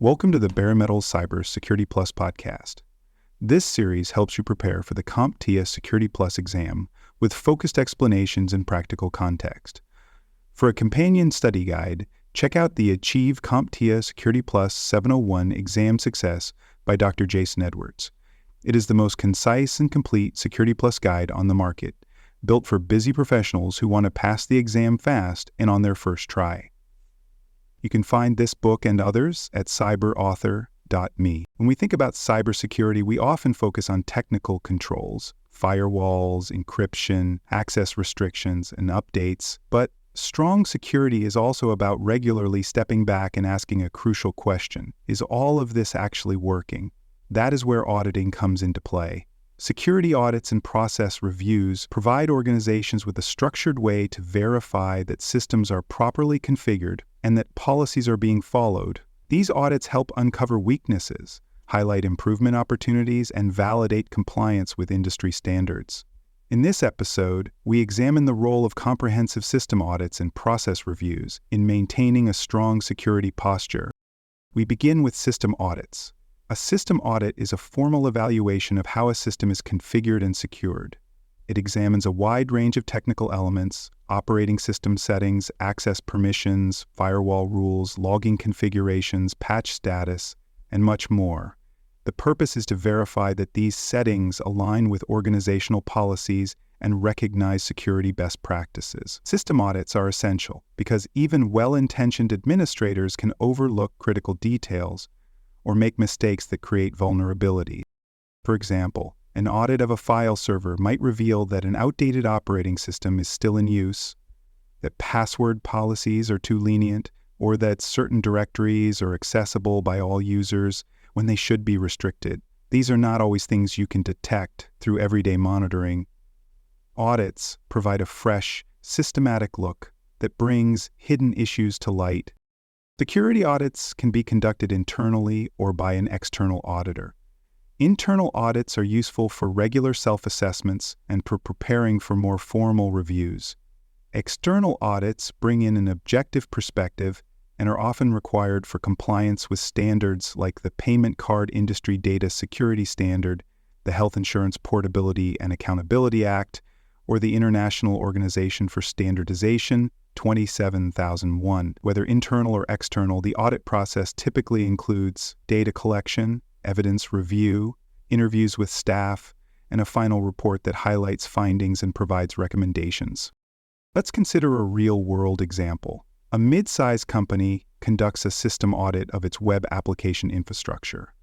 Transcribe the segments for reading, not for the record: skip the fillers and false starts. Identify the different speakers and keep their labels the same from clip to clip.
Speaker 1: Welcome to the Bare Metals Cyber Security Plus podcast. This series helps you prepare for the CompTIA Security Plus exam with focused explanations and practical context. For a companion study guide, check out the Achieve CompTIA Security Plus 701 Exam Success by Dr. Jason Edwards. It is the most concise and complete Security Plus guide on the market, built for busy professionals who want to pass the exam fast and on their first try. You can find this book and others at cyberauthor.me. When we think about cybersecurity, we often focus on technical controls, firewalls, encryption, access restrictions, and updates. But strong security is also about regularly stepping back and asking a crucial question. Is all of this actually working? That is where auditing comes into play. Security audits and process reviews provide organizations with a structured way to verify that systems are properly configured and that policies are being followed. These audits help uncover weaknesses, highlight improvement opportunities, and validate compliance with industry standards. In this episode, we examine the role of comprehensive system audits and process reviews in maintaining a strong security posture. We begin with system audits. A system audit is a formal evaluation of how a system is configured and secured. It examines a wide range of technical elements, operating system settings, access permissions, firewall rules, logging configurations, patch status, and much more. The purpose is to verify that these settings align with organizational policies and recognize security best practices. System audits are essential because even well-intentioned administrators can overlook critical details or make mistakes that create vulnerability. For example, an audit of a file server might reveal that an outdated operating system is still in use, that password policies are too lenient, or that certain directories are accessible by all users when they should be restricted. These are not always things you can detect through everyday monitoring. Audits provide a fresh, systematic look that brings hidden issues to light. Security audits can be conducted internally or by an external auditor. Internal audits are useful for regular self-assessments and for preparing for more formal reviews. External audits bring in an objective perspective and are often required for compliance with standards like the Payment Card Industry Data Security Standard, the Health Insurance Portability and Accountability Act, or the International Organization for Standardization, 27001. Whether internal or external, the audit process typically includes data collection, evidence review, interviews with staff, and a final report that highlights findings and provides recommendations. Let's consider a real-world example. A mid-sized company conducts a system audit of its web application infrastructure.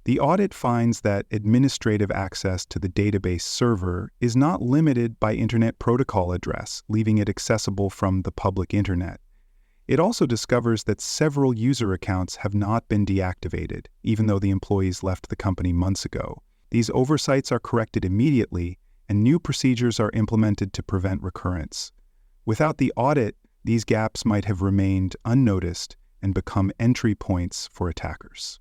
Speaker 1: The audit finds that administrative access to the database server is not limited by Internet Protocol address, leaving it accessible from the public Internet. It also discovers that several user accounts have not been deactivated, even though the employees left the company months ago. These oversights are corrected immediately, and new procedures are implemented to prevent recurrence. Without the audit, these gaps might have remained unnoticed and become entry points for attackers.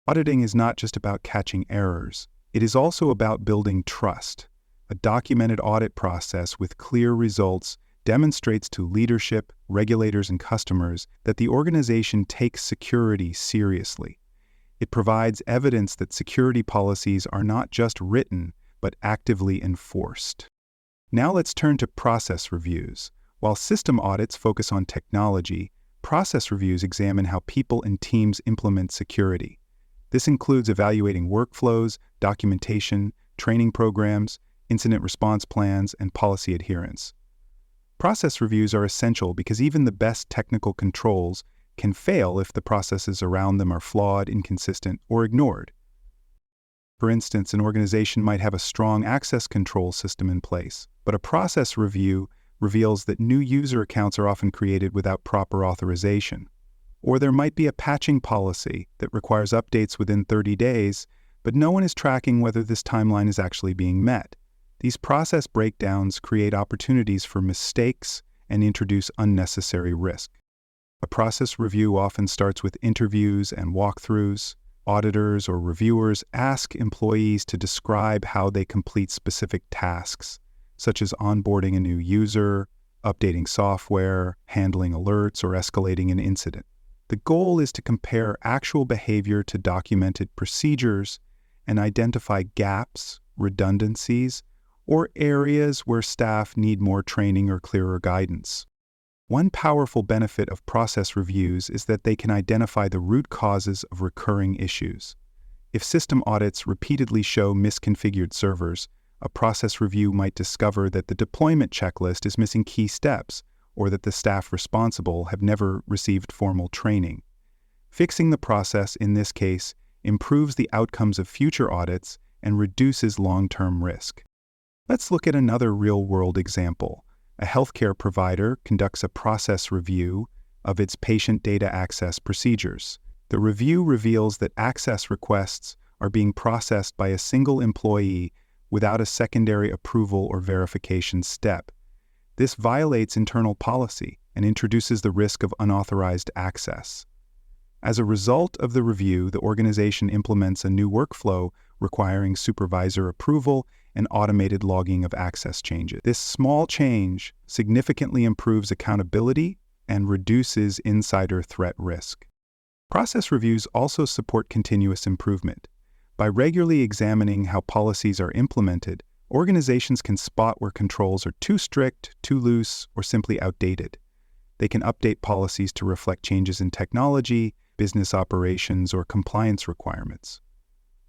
Speaker 1: Auditing is not just about catching errors. It is also about building trust. A documented audit process with clear results demonstrates to leadership, regulators, and customers that the organization takes security seriously. It provides evidence that security policies are not just written, but actively enforced. Now let's turn to process reviews. While system audits focus on technology, process reviews examine how people and teams implement security. This includes evaluating workflows, documentation, training programs, incident response plans, and policy adherence. Process reviews are essential because even the best technical controls can fail if the processes around them are flawed, inconsistent, or ignored. For instance, an organization might have a strong access control system in place, but a process review reveals that new user accounts are often created without proper authorization. Or there might be a patching policy that requires updates within 30 days, but no one is tracking whether this timeline is actually being met. These process breakdowns create opportunities for mistakes and introduce unnecessary risk. A process review often starts with interviews and walkthroughs. Auditors or reviewers ask employees to describe how they complete specific tasks, such as onboarding a new user, updating software, handling alerts, or escalating an incident. The goal is to compare actual behavior to documented procedures and identify gaps, redundancies, or areas where staff need more training or clearer guidance. One powerful benefit of process reviews is that they can identify the root causes of recurring issues. If system audits repeatedly show misconfigured servers, a process review might discover that the deployment checklist is missing key steps, or that the staff responsible have never received formal training. Fixing the process, in this case, improves the outcomes of future audits and reduces long-term risk. Let's look at another real-world example. A healthcare provider conducts a process review of its patient data access procedures. The review reveals that access requests are being processed by a single employee without a secondary approval or verification step. This violates internal policy and introduces the risk of unauthorized access. As a result of the review, the organization implements a new workflow requiring supervisor approval and automated logging of access changes. This small change significantly improves accountability and reduces insider threat risk. Process reviews also support continuous improvement. By regularly examining how policies are implemented, organizations can spot where controls are too strict, too loose, or simply outdated. They can update policies to reflect changes in technology, business operations, or compliance requirements.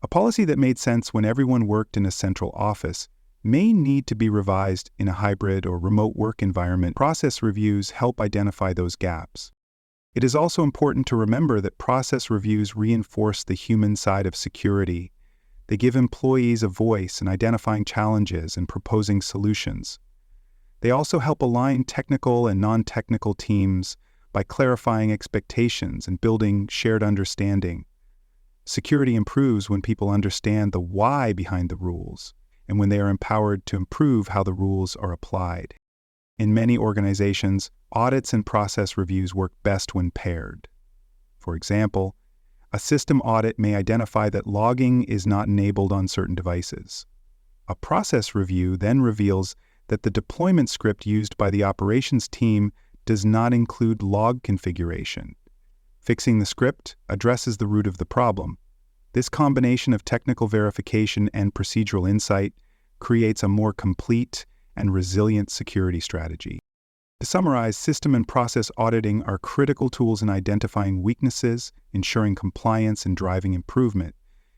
Speaker 1: A policy that made sense when everyone worked in a central office may need to be revised in a hybrid or remote work environment. Process reviews help identify those gaps. It is also important to remember that process reviews reinforce the human side of security. They give employees a voice in identifying challenges and proposing solutions. They also help align technical and non-technical teams by clarifying expectations and building shared understanding. Security improves when people understand the why behind the rules and when they are empowered to improve how the rules are applied. In many organizations, audits and process reviews work best when paired. For example, a system audit may identify that logging is not enabled on certain devices. A process review then reveals that the deployment script used by the operations team does not include log configuration. Fixing the script addresses the root of the problem. This combination of technical verification and procedural insight creates a more complete and resilient security strategy. To summarize, system and process auditing are critical tools in identifying weaknesses, ensuring compliance, and driving improvement.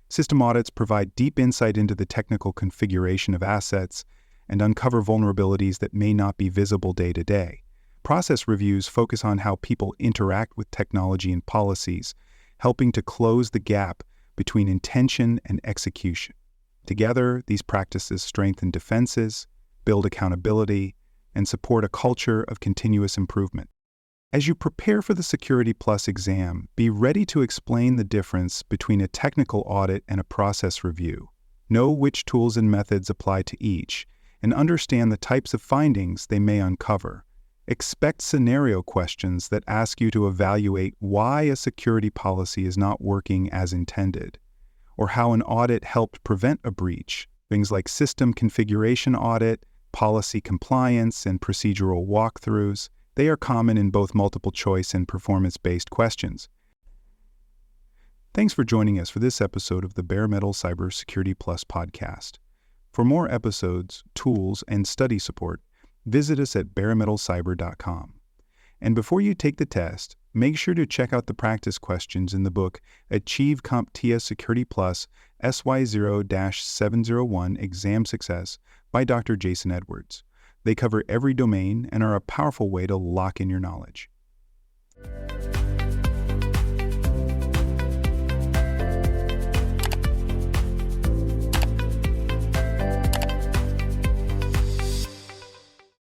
Speaker 1: System audits provide deep insight into the technical configuration of assets and uncover vulnerabilities that may not be visible day to day. Process reviews focus on how people interact with technology and policies, helping to close the gap between intention and execution. Together, these practices strengthen defenses, build accountability, and support a culture of continuous improvement. As you prepare for the Security Plus exam, be ready to explain the difference between a technical audit and a process review. Know which tools and methods apply to each, and understand the types of findings they may uncover. Expect scenario questions that ask you to evaluate why a security policy is not working as intended, or how an audit helped prevent a breach. Things like system configuration audit, policy compliance, and procedural walkthroughs, they are common in both multiple choice and performance-based questions. Thanks for joining us for this episode of the Bare Metal Cybersecurity Plus podcast. For more episodes, tools, and study support, visit us at baremetalcyber.com. And before you take the test, make sure to check out the practice questions in the book Achieve CompTIA Security Plus SY0-701 Exam Success by Dr. Jason Edwards. They cover every domain and are a powerful way to lock in your knowledge.